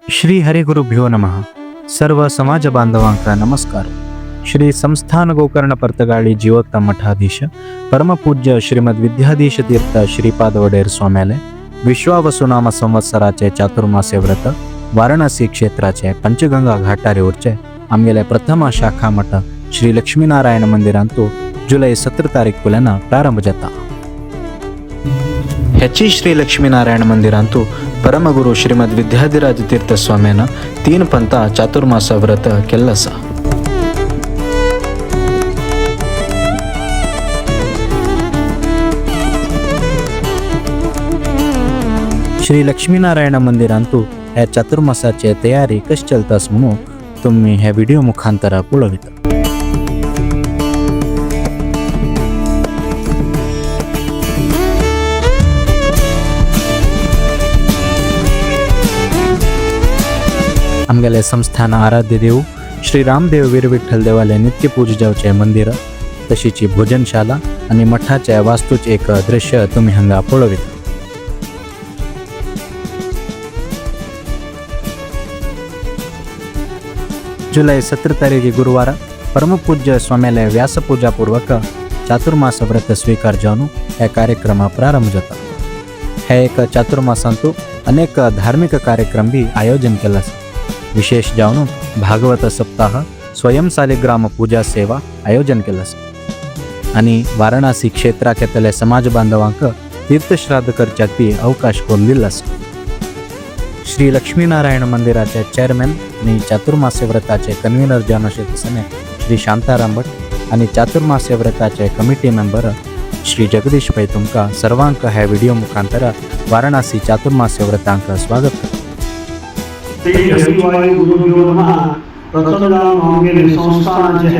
श्री हरिगुरुभ्यो नमः. सर्व समाज बांधवांका नमस्कार. श्री संस्थान गोकर्ण परतगाळी जीवोत्तम मठाधीश परमपूज्य श्रीमद विद्याधीश तीर्थ श्रीपाद वडेर स्वाम्याले विश्वावसुनाम संवत्सराचे चातुर्मासे व्रत वाराणसी क्षेत्राचे पंचगंगा घाटारीवरचे आमगेले प्रथम शाखा मठ श्री लक्ष्मीनारायण मंदिरांतू जुलै 17 तारीख पुल्याना प्रारंभ जाता. ह्याची श्री लक्ष्मीनारायण मंदिरांतू परमगुरु श्रीमद विद्याधिराज तीर्थ स्वाम्यानं 3 पंथा चातुर्मास व्रत केल्लं आसा. श्री लक्ष्मीनारायण मंदिरांतू ह्या चातुर्मासाची तयारी कशी चलतास म्हणून तुम्ही ह्या व्हिडिओ मुखांतर पळविता. आमगेले संस्थान आराध्य देव श्री रामदेव वीर विठ्ठल देवालय नित्य पूजजावचे मंदिर तशीची भोजनशाला आणि मठाच्या वास्तूचे एक दृश्य तुम्ही हांगा पळविता. जुलै 17 तारीख गुरुवार परमपूज्य स्वाम्यालय व्यासपूजापूर्वक चातुर्मास व्रत स्वीकार जाऊन हे कार्यक्रम प्रारंभ जाता. हे एक चातुर्मासांतू अनेक धार्मिक कार्यक्रम भी आयोजन केला. विशेष जाऊन भागवत सप्ताह स्वयं सालिग्राम पूजा सेवा आयोजन केला आणि वाराणसी क्षेत्रातले समाज बांधवांक तीर्थश्राद्ध करच्यात बी अवकाश करून दिला. श्री लक्ष्मीनारायण मंदिराचे चेअरमॅन आणि चातुर्मास्य व्रताचे कन्व्हिनर जनशेतसने श्री शांताराम भट आणि चातुर्मास्य व्रताचे कमिटी मेंबर श्री जगदीश पै तुमका सर्वांक ह्या व्हिडिओ मुखांतर वाराणसी चातुर्मास्य व्रतांक स्वागत करतो. श्री हरिवायु गुरुभ्यो नमः. प्रथम नाम आमगेले संस्थानाचे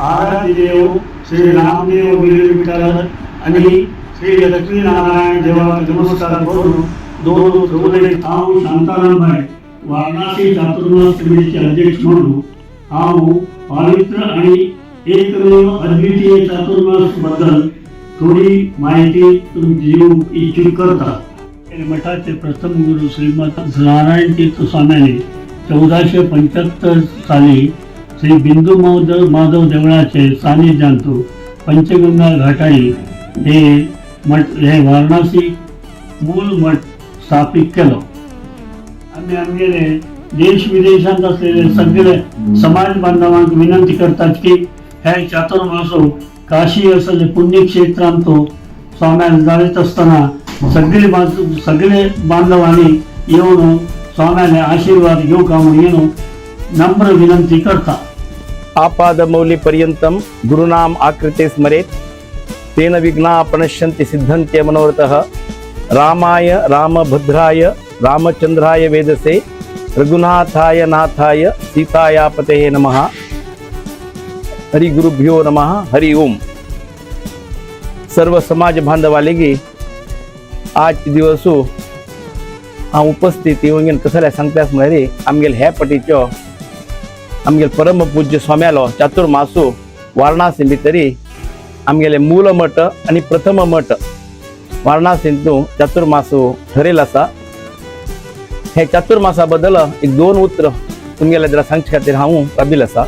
आराध्य देव श्री रामदेव वीर विठ्ठल आणि श्री लक्ष्मीनारायण देवाला नमस्कार करून दोन प्रभूले हांव शांताराम भाई वाराणसी चातुर्मास समितीचे अध्यक्ष म्हणून हांव पवित्र आणि एकमेव अद्वितीय चातुर्मास बद्दल थोडी माहिती तुमची देऊ इच्छित करता. मठाचे प्रथम गुरु श्रीमद नारायण तीर्थ स्वाम्याने 1475 साली श्री बिंदू माधव देवळाचे सानिध्यांतू पंचगंगा घाटाळी हे वाराणसी मूल मठ स्थापित केलो. आम्ही आमगेले देश विदेशांत असलेले सगळे समाज बांधवांक विनंती करतात की हे चातुर्मासो काशी असले पुण्यक्षेत्रांत स्वाम्याला जायत असताना सगळे बांधवांनी येऊन स्वाम्याने आशीर्वाद घेऊ का म्हणून नम्र विनंती करता. आपादमौली पर्यंतम गुरुनाम आकृते स्मरेत तेन विघ्ना प्रणश्यन्ति सिद्धन्ते मनोरथः. रामाय रामभद्राय रामचंद्राय वेदसे रघुनाथाय नाथाय सीतायापते नमः. हरि गुरुभ्यो नमः. हरि ओम. सर्व समाज बांधवालेगी आज दिवसो हांव उपस्थित येवन कसले सांगतास म्हळ्यार आमगेल ह्या पटीच्यो आमगेल परम पूज्य स्वाम्यालो चातुर्मासो वाराणसी भितरी आमगेले मूल मठ आणि प्रथम मठ वाराणसींतू चातुर्मासो ठरेल आसा. हे चातुर्मासा बद्दल एक 2 उतर तुमगेल्या जरा सांगचे खातीर हांव काबील आसा.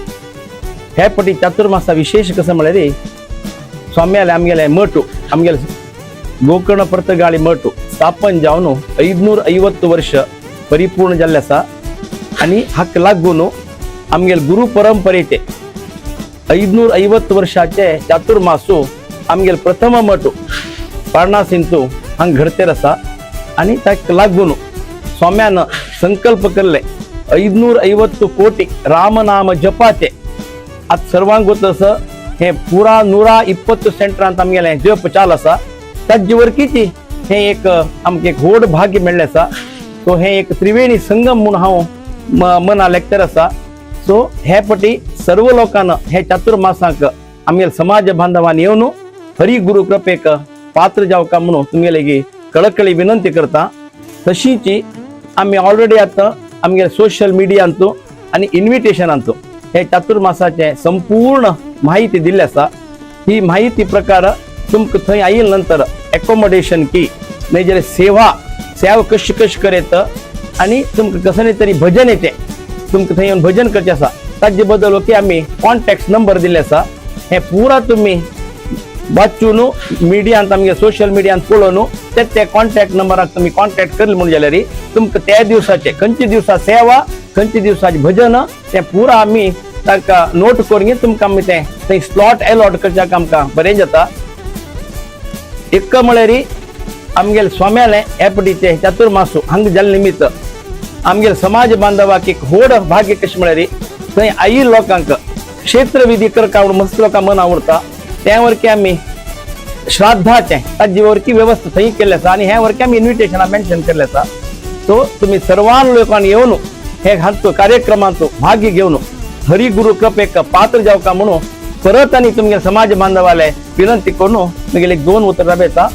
हे पटी चातुर्मासा विशेष कसं म्हळ्यार स्वाम्याले आमगेले मठ आमगेले गोकर्ण परतगाळी मठ स्थापन जावन 550 वर्ष परिपूर्ण जाल्ले आसा आणि हाक लागून आमगेल गुरु परंपरेचे 550 वर्षाचे चातुर्मासो आमगेल प्रथम मठ वाराणसींतू हांग घडतेर आसा आणि ताका लागून स्वाम्यानं संकल्प केल्ले 550 कोटी रामनाम जपाचे आज सर्वांक असं हे पुरा 120 सेंटरांत आमगेले जप चाल आसा. ताजे वरकीची हे एक आमके एक व्हड भाग्य मेळ्ळें आसा. सो हे एक त्रिवेणी संगम म्हणून हांव मना लेक्चर आसा. सो हे पटी सर्व लोकांना हे चातुर्मासांक आमगेल समाज बांधवांनी येवन हरी गुरु कृपेक पात्र जावका म्हणून तुमगेले कळकळी विनंती करता. तशीची आम्ही ऑलरेडी आता आमगे सोशल मिडियांतू आणि इन्व्हिटेशनांतू हे चातुर्मासाचे संपूर्ण माहिती दिल्ली आसा. ही माहिती प्रकार तुमकां थंय आयिल्ले नंतर एकोमोडेशन की म्हणजे सेवा कशी करेत आणि तुमकां कसले तरी भजन येते तुमकां थंय येवन भजन करचें आसा ताजे बद्दल की आमी कॉन्टॅक्ट नंबर दिल्ले आसा हे पुरा तुमी वाचून मिडियान आमगे सोशल मिडियान पळोवन ते कॉन्टॅक्ट नंबराक तुम्ही कॉन्टॅक्ट करले म्हणून जाल्यार तुमकां त्या दिवसाचे खंयचे दिवसा सेवा खंयचे दिवसाचे भजन ते पुरा आमी ताका नोट करून तुमकां आमी ते थंय स्लॉट अलॉट करच्याक आमकां बरें जाता एक म्हळ्यार आमगेले स्वाम्याले एपडीचे चातुर्मासू हांगा जाल्ले निमित्त आमगेले समाज बांधवाक एक व्हड भाग्य कशें म्हळ्यार थंय आई लोकांक क्षेत्र विधी करता मस्त लोकांक मन आवडटा त्या वरकी आमी श्राद्धाचे ताजे वरकी व्यवस्था थंय केल्ले आसा आनी हे वरकी आमी इन्विटेशनां मेन्शन केल्ले आसा सो तुमी सर्वान लोकांनी येवन हे हांचो कार्यक्रमाचो भाग्य घेवन हरी गुरु कृपेक पात्र जावका म्हणून परत आनी तुमगे समाज बांधवाले विनंती करून मुगेले 2 उतर बेता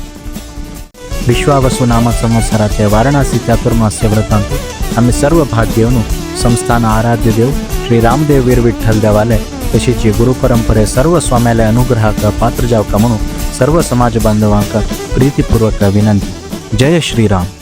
विश्वावसु नाम संवत्सराचे वाराणसी चातुर्मास्य व्रतांत आम्ही सर्व भाग घेऊन संस्थान आराध्य देव श्री रामदेव वीर विठ्ठल देवालय तशीच गुरुपरंपरे सर्व स्वाम्यालय अनुग्रहाक पात्र जावका म्हणून सर्व समाज बांधवांक प्रीतीपूर्वक विनंती. जय श्रीराम.